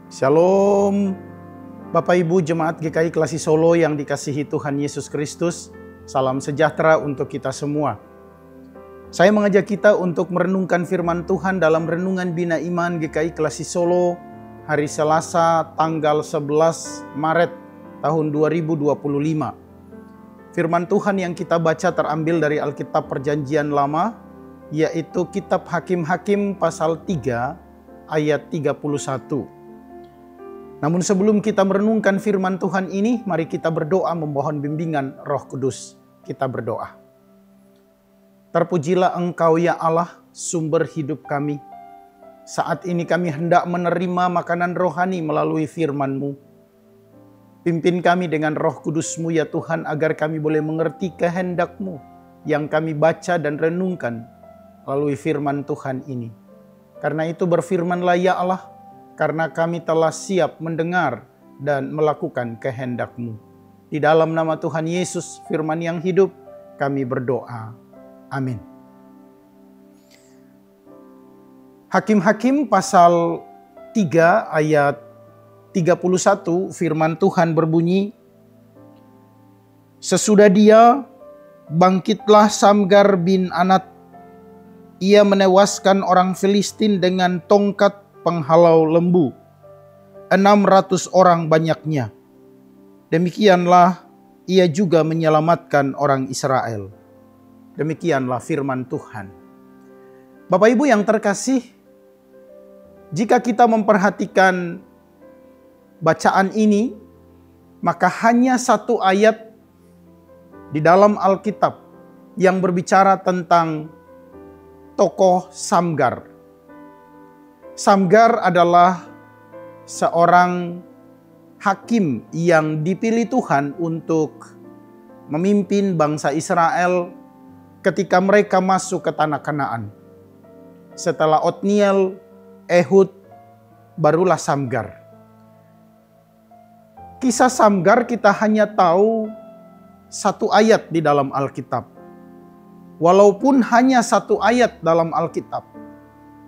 Shalom, Bapak Ibu Jemaat GKI Klasi Solo yang dikasihi Tuhan Yesus Kristus. Salam sejahtera untuk kita semua. Saya mengajak kita untuk merenungkan firman Tuhan dalam Renungan Bina Iman GKI Klasi Solo hari Selasa tanggal 11 Maret tahun 2025. Firman Tuhan yang kita baca terambil dari Alkitab Perjanjian Lama, yaitu Kitab Hakim-Hakim pasal 3 ayat 31. Namun sebelum kita merenungkan firman Tuhan ini, mari kita berdoa memohon bimbingan Roh Kudus. Kita berdoa. Terpujilah Engkau ya Allah, sumber hidup kami. Saat ini kami hendak menerima makanan rohani melalui firman-Mu. Pimpin kami dengan Roh Kudus-Mu ya Tuhan, agar kami boleh mengerti kehendak-Mu yang kami baca dan renungkan melalui firman Tuhan ini. Karena itu berfirmanlah ya Allah, karena kami telah siap mendengar dan melakukan kehendak-Mu. Di dalam nama Tuhan Yesus, firman yang hidup, kami berdoa. Amin. Hakim-Hakim pasal 3 ayat 31, firman Tuhan berbunyi, sesudah dia, bangkitlah Samgar bin Anat. Ia menewaskan orang Filistin dengan tongkat penghalau lembu, 600 orang banyaknya. Demikianlah ia juga menyelamatkan orang Israel. Demikianlah firman Tuhan. Bapak Ibu yang terkasih, jika kita memperhatikan bacaan ini, maka hanya satu ayat di dalam Alkitab yang berbicara tentang tokoh Samgar. Samgar adalah seorang hakim yang dipilih Tuhan untuk memimpin bangsa Israel ketika mereka masuk ke tanah Kanaan. Setelah Otniel, Ehud, barulah Samgar. Kisah Samgar kita hanya tahu satu ayat di dalam Alkitab. Walaupun hanya satu ayat dalam Alkitab,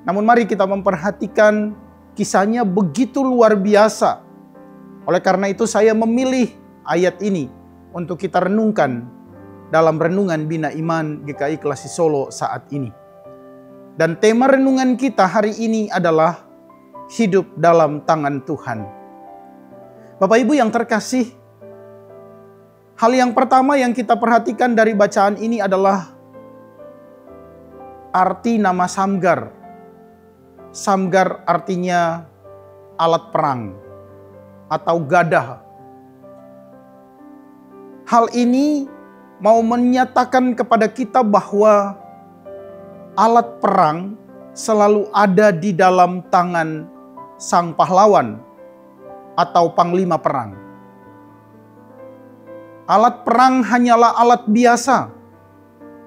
namun mari kita memperhatikan kisahnya begitu luar biasa. Oleh karena itu saya memilih ayat ini untuk kita renungkan dalam Renungan Bina Iman GKI Klasi Solo saat ini. Dan tema renungan kita hari ini adalah hidup dalam tangan Tuhan. Bapak Ibu yang terkasih, hal yang pertama yang kita perhatikan dari bacaan ini adalah arti nama Samgar. Samgar artinya alat perang atau gadah. Hal ini mau menyatakan kepada kita bahwa alat perang selalu ada di dalam tangan sang pahlawan atau panglima perang. Alat perang hanyalah alat biasa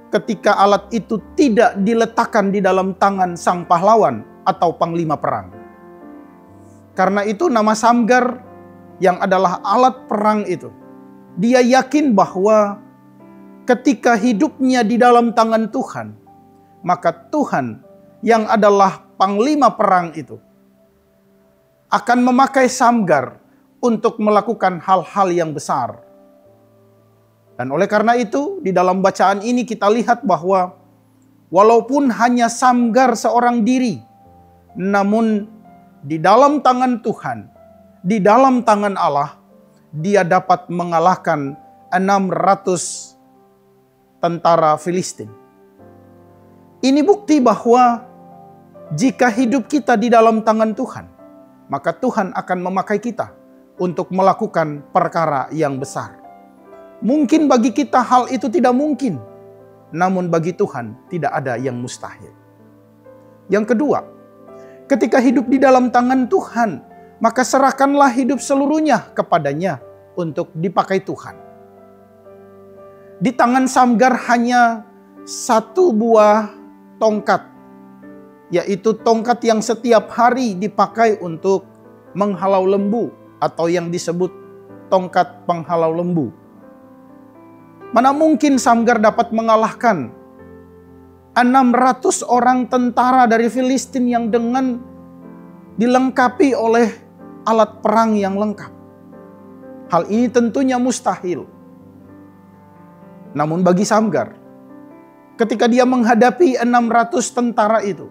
ketika alat itu tidak diletakkan di dalam tangan sang pahlawan atau panglima perang. Karena itu nama Samgar yang adalah alat perang itu, dia yakin bahwa ketika hidupnya di dalam tangan Tuhan, maka Tuhan yang adalah panglima perang itu akan memakai Samgar untuk melakukan hal-hal yang besar. Dan oleh karena itu di dalam bacaan ini kita lihat bahwa walaupun hanya Samgar seorang diri, namun di dalam tangan Tuhan, di dalam tangan Allah, dia dapat mengalahkan 600 tentara Filistin. Ini bukti bahwa jika hidup kita di dalam tangan Tuhan, maka Tuhan akan memakai kita untuk melakukan perkara yang besar. Mungkin bagi kita hal itu tidak mungkin, namun bagi Tuhan tidak ada yang mustahil. Yang kedua, ketika hidup di dalam tangan Tuhan, maka serahkanlah hidup seluruhnya kepadanya untuk dipakai Tuhan. Di tangan Samgar hanya satu buah tongkat, yaitu tongkat yang setiap hari dipakai untuk menghalau lembu atau yang disebut tongkat penghalau lembu. Mana mungkin Samgar dapat mengalahkan 600 orang tentara dari Filistin yang dengan dilengkapi oleh alat perang yang lengkap. Hal ini tentunya mustahil. Namun bagi Samgar, ketika dia menghadapi 600 tentara itu,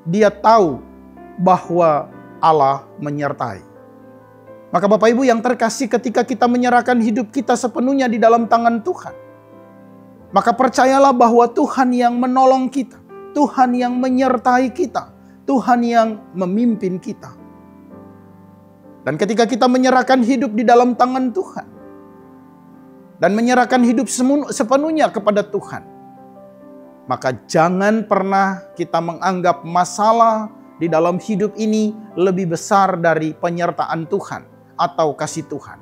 dia tahu bahwa Allah menyertai. Maka Bapak Ibu yang terkasih, ketika kita menyerahkan hidup kita sepenuhnya di dalam tangan Tuhan, maka percayalah bahwa Tuhan yang menolong kita, Tuhan yang menyertai kita, Tuhan yang memimpin kita. Dan ketika kita menyerahkan hidup di dalam tangan Tuhan, dan menyerahkan hidup sepenuhnya kepada Tuhan, maka jangan pernah kita menganggap masalah di dalam hidup ini lebih besar dari penyertaan Tuhan atau kasih Tuhan.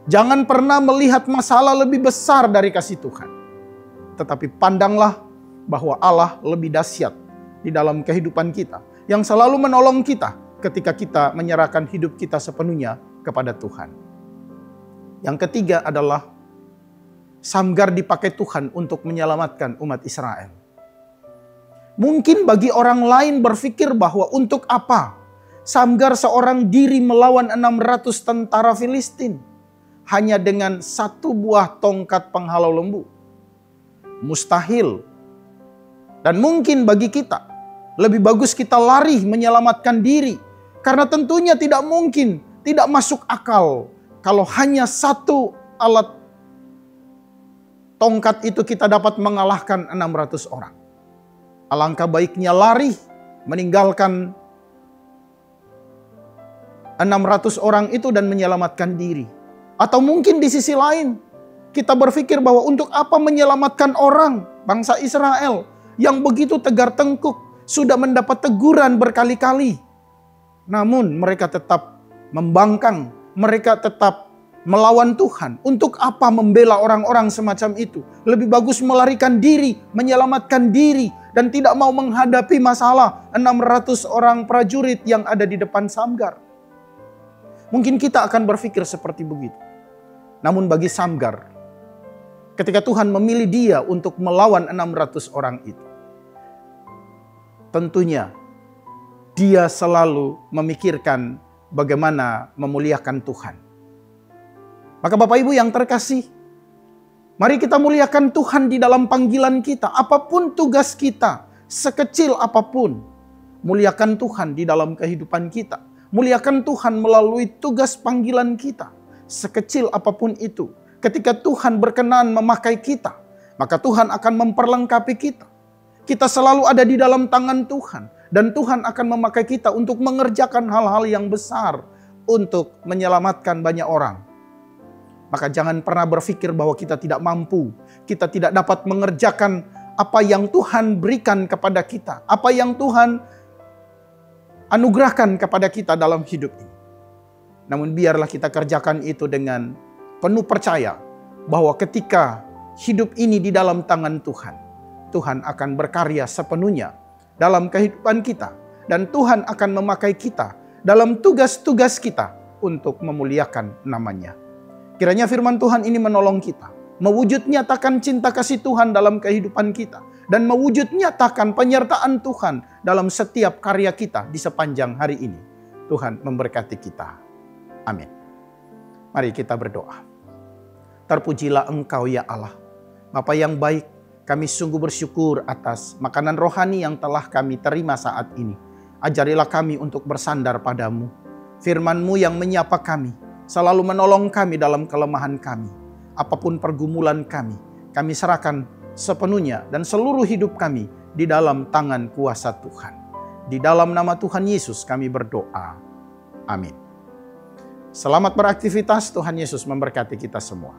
Jangan pernah melihat masalah lebih besar dari kasih Tuhan. Tetapi pandanglah bahwa Allah lebih dahsyat di dalam kehidupan kita, yang selalu menolong kita ketika kita menyerahkan hidup kita sepenuhnya kepada Tuhan. Yang ketiga adalah Samgar dipakai Tuhan untuk menyelamatkan umat Israel. Mungkin bagi orang lain berpikir bahwa untuk apa Samgar seorang diri melawan 600 tentara Filistin hanya dengan satu buah tongkat penghalau lembu. Mustahil. Dan mungkin bagi kita lebih bagus kita lari menyelamatkan diri, karena tentunya tidak mungkin, tidak masuk akal kalau hanya satu alat tongkat itu kita dapat mengalahkan 600 orang. Alangkah baiknya lari meninggalkan 600 orang itu dan menyelamatkan diri. Atau mungkin di sisi lain kita berpikir bahwa untuk apa menyelamatkan orang bangsa Israel yang begitu tegar tengkuk, sudah mendapat teguran berkali-kali, namun mereka tetap membangkang, mereka tetap melawan Tuhan. Untuk apa membela orang-orang semacam itu? Lebih bagus melarikan diri, menyelamatkan diri, dan tidak mau menghadapi masalah 600 orang prajurit yang ada di depan Samgar. Mungkin kita akan berpikir seperti begitu. Namun bagi Samgar, ketika Tuhan memilih dia untuk melawan 600 orang itu, tentunya dia selalu memikirkan bagaimana memuliakan Tuhan. Maka Bapak Ibu yang terkasih, mari kita muliakan Tuhan di dalam panggilan kita. Apapun tugas kita, sekecil apapun, muliakan Tuhan di dalam kehidupan kita. Muliakan Tuhan melalui tugas panggilan kita, sekecil apapun itu. Ketika Tuhan berkenan memakai kita, maka Tuhan akan memperlengkapi kita. Kita selalu ada di dalam tangan Tuhan, dan Tuhan akan memakai kita untuk mengerjakan hal-hal yang besar untuk menyelamatkan banyak orang. Maka jangan pernah berpikir bahwa kita tidak mampu, kita tidak dapat mengerjakan apa yang Tuhan berikan kepada kita, apa yang Tuhan anugerahkan kepada kita dalam hidup ini. Namun biarlah kita kerjakan itu dengan penuh percaya bahwa ketika hidup ini di dalam tangan Tuhan, Tuhan akan berkarya sepenuhnya dalam kehidupan kita, dan Tuhan akan memakai kita dalam tugas-tugas kita untuk memuliakan nama-Nya. Kiranya firman Tuhan ini menolong kita, mewujud nyatakan cinta kasih Tuhan dalam kehidupan kita, dan mewujud nyatakan penyertaan Tuhan dalam setiap karya kita di sepanjang hari ini. Tuhan memberkati kita. Amin. Mari kita berdoa. Terpujilah Engkau ya Allah, Bapa yang baik, kami sungguh bersyukur atas makanan rohani yang telah kami terima saat ini. Ajarilah kami untuk bersandar padamu. Firman-Mu yang menyapa kami, selalu menolong kami dalam kelemahan kami. Apapun pergumulan kami serahkan sepenuhnya dan seluruh hidup kami di dalam tangan kuasa Tuhan. Di dalam nama Tuhan Yesus kami berdoa. Amin. Selamat beraktivitas, Tuhan Yesus memberkati kita semua.